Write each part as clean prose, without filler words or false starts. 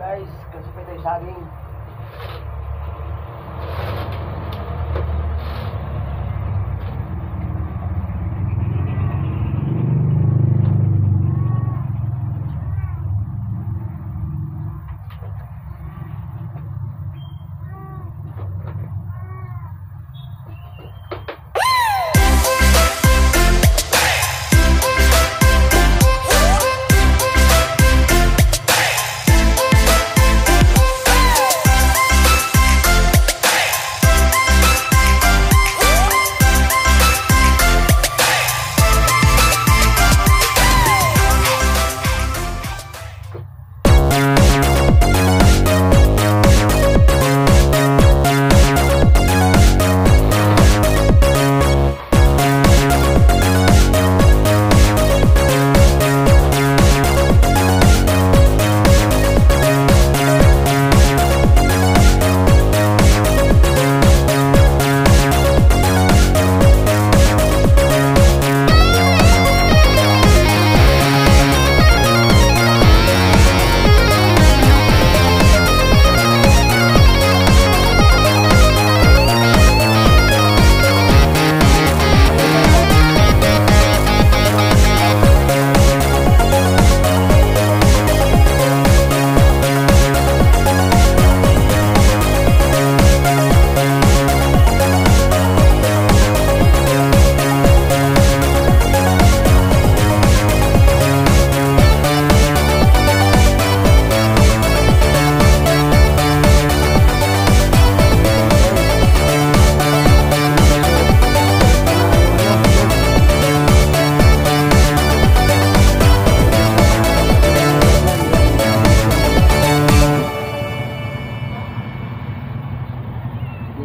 Guys, kasi pa tayo saging.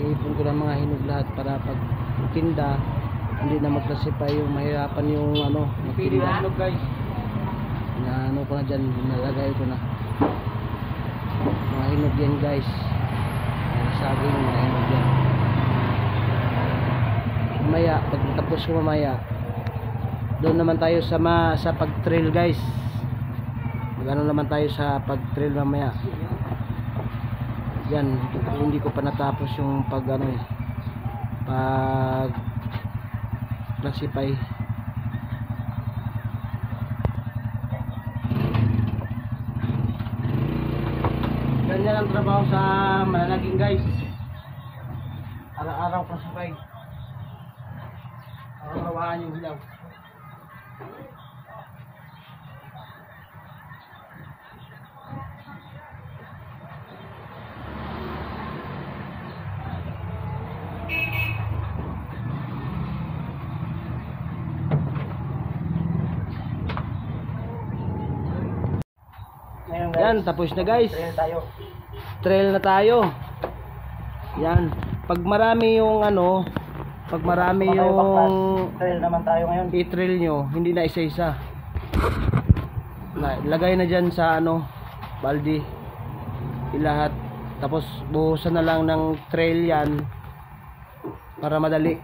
Iipon ko ng mga hinog lahat para pag tinda hindi na magklasipay yung mahirapan yung magtinda. Guys. Na ko na dyan, nalagay ko na mga hinog yan guys, saging, mga hinog yan. Mamaya, pag tapos ko mamaya doon naman tayo sa pag-trail guys. Magano naman tayo sa pag-trail mamaya. Yan, hindi ko pa natapos yung pag classify. Ganyan ang trabaho sa malalaging guys. Araw-araw classify. Araw-arawan yung hilaw. Yan, tapos na guys. Trail na tayo. Yan. Pag marami yung pag marami yung Trail naman tayo ngayon. i-trail nyo, hindi na isa-isa. Lagay na dyan sa baldi. Ilahat. Tapos buhusan na lang ng trail yan para madali.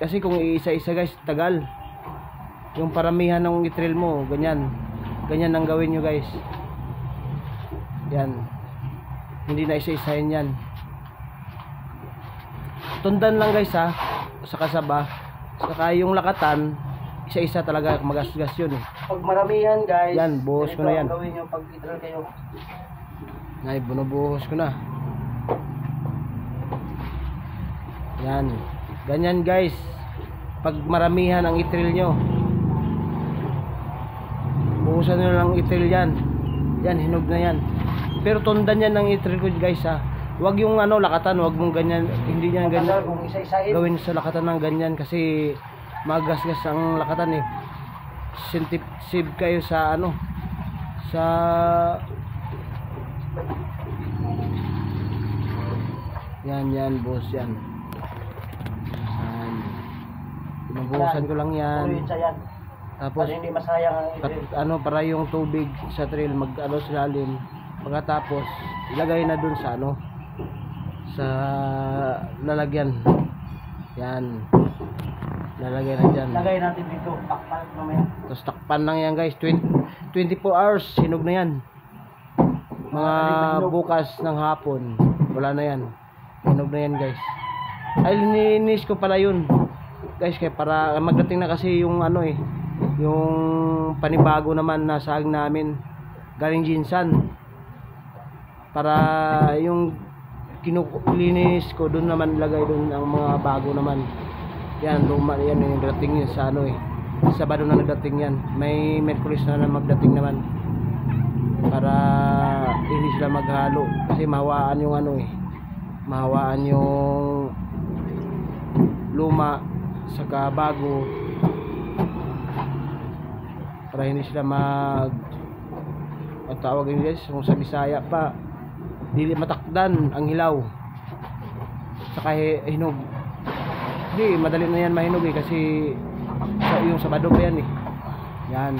Kasi kung isa-isa guys, tagal. Yung paramihan ng i-trail mo, ganyan. Ganyan ang gawin nyo guys. Yan. Hindi na isa-isahin yan. Tundan lang guys ha. Sa kasaba. Saka yung lakatan, isa-isa talaga magasgas yun eh. Pag maramihan guys, yan, buhos ko na yan. Gawin nyo pag i-trail kayo. Ay, bunubuhos ko na. Yan. Ganyan guys. Pag maramihan ang i-trail nyo, buhusan nyo lang i-trail yan. Yan, hinog na yan. Pero tundan yan ng i-trail ko guys ha. Huwag yung lakatan, huwag mong ganyan, hindi niyan ganyan. Kung isa-isahin. Gawin sa lakatan ng ganyan kasi magasgas ang lakatan eh. Sensitive kayo sa sa yan boss yan. Pinubuhusan ko lang yan. Tapos hindi masayang ang para yung tubig sa trail sa lalim. Pagkatapos ilagay na dun sa sa lalagyan. Yan. Lalagay na dyan. Lagay natin dito. Takpan mamaya. Tapos takpan lang yan guys. 24 hours. Hinog na yan. mga bukas ng hapon, wala na yan. Hinog na yan guys. Ay, lininis ko pala yun guys, kaya para magdating na kasi yung ano yung panibago naman na sahag namin galing Jinsan, para yung kinulinis ko doon naman lagay doon ang mga bago naman. Yan, luma yan yung dating yun sa ano Sabado na nagdating yan. May Merkulis na magdating naman, para hindi sila maghalo kasi mahawaan yung mahawaan yung luma saka bago, para hindi sila tawag yun guys, kung sa Bisaya pa, dili matakdan ang hilaw saka hinog. Hindi madali na yan mahinog kasi yung Sabado pa yan yan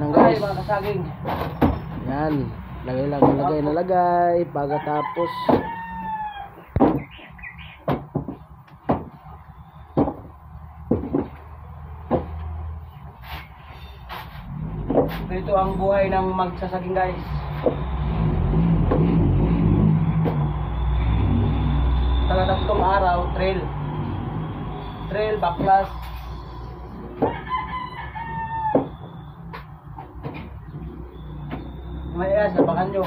lang guys, mga kasaging. yan, lagay pagkatapos Ito ang buhay ng magsasaging guys. Tatlong araw, trail baklas. Mamaya sabakan nyo.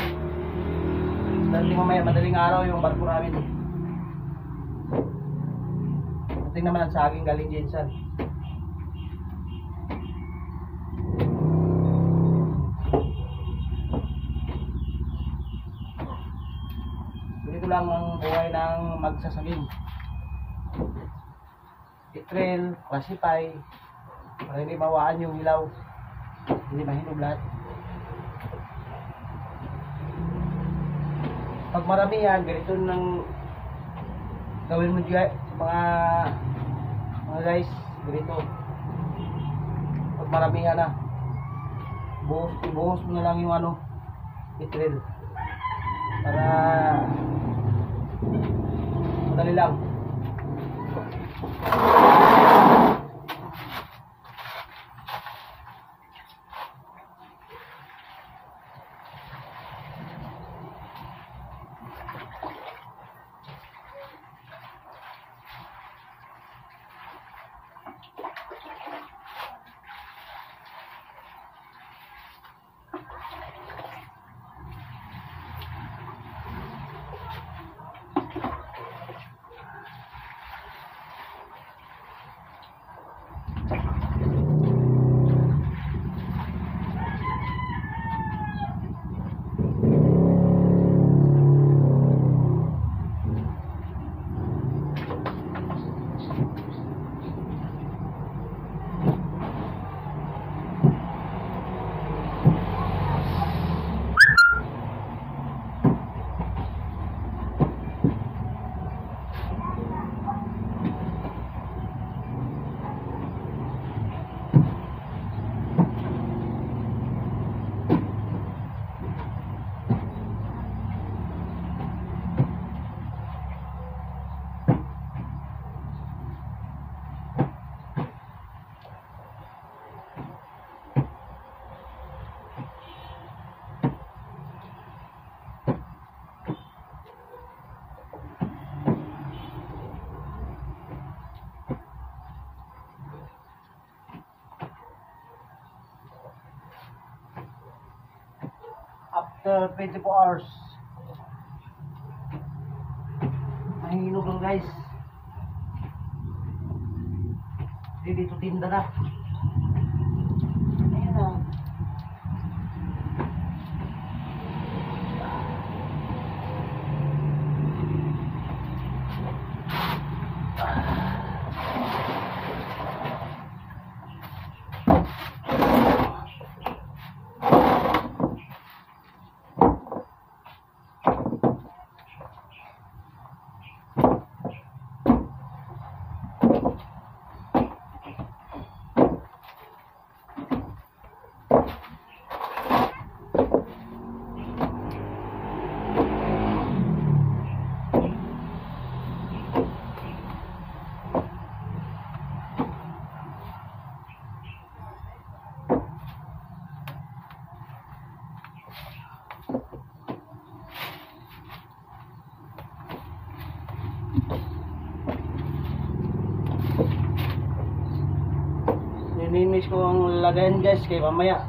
Madaling araw yung barko namin. Tingnan naman ang saging galing Jinsan. Ganito lang ang buhay ng magsasaging. I-trail, classify, para hindi mawaan yung hilaw, hindi mahinog lahat. Pag maramihan, ganito nang gawin mo mga guys, ganito. Pag maramihan na, ibuhos mo na lang yung i-trail, para madali lang. After 24 hours, nahihinog lang guys. Dito tinda na. Ayan na. kung lagayan guys, kay mamaya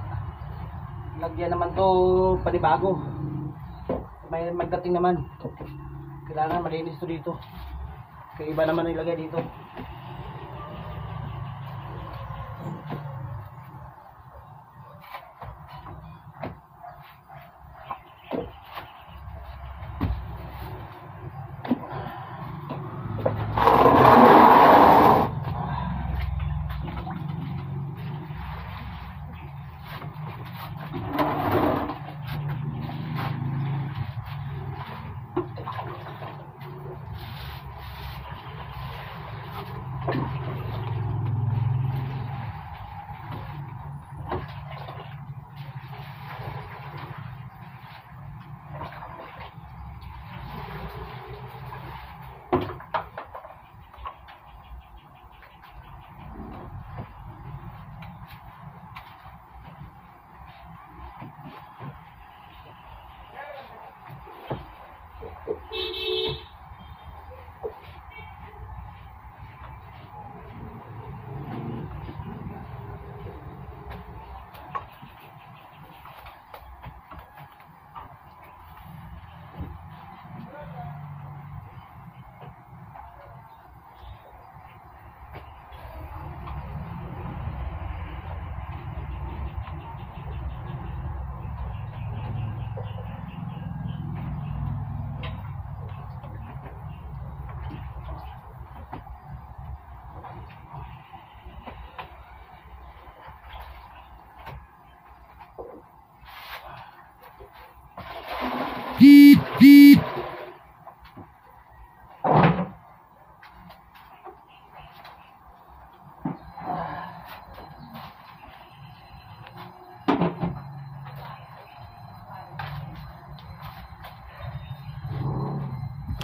lagyan naman to panibago. May magdating naman. Kailangan malinis to dito. Kaya iba naman ilagay dito.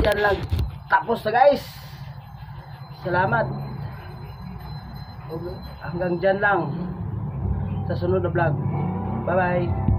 Yan lang. Tapos na guys. Salamat. Hanggang dyan lang. Sa sunod na vlog. Bye bye.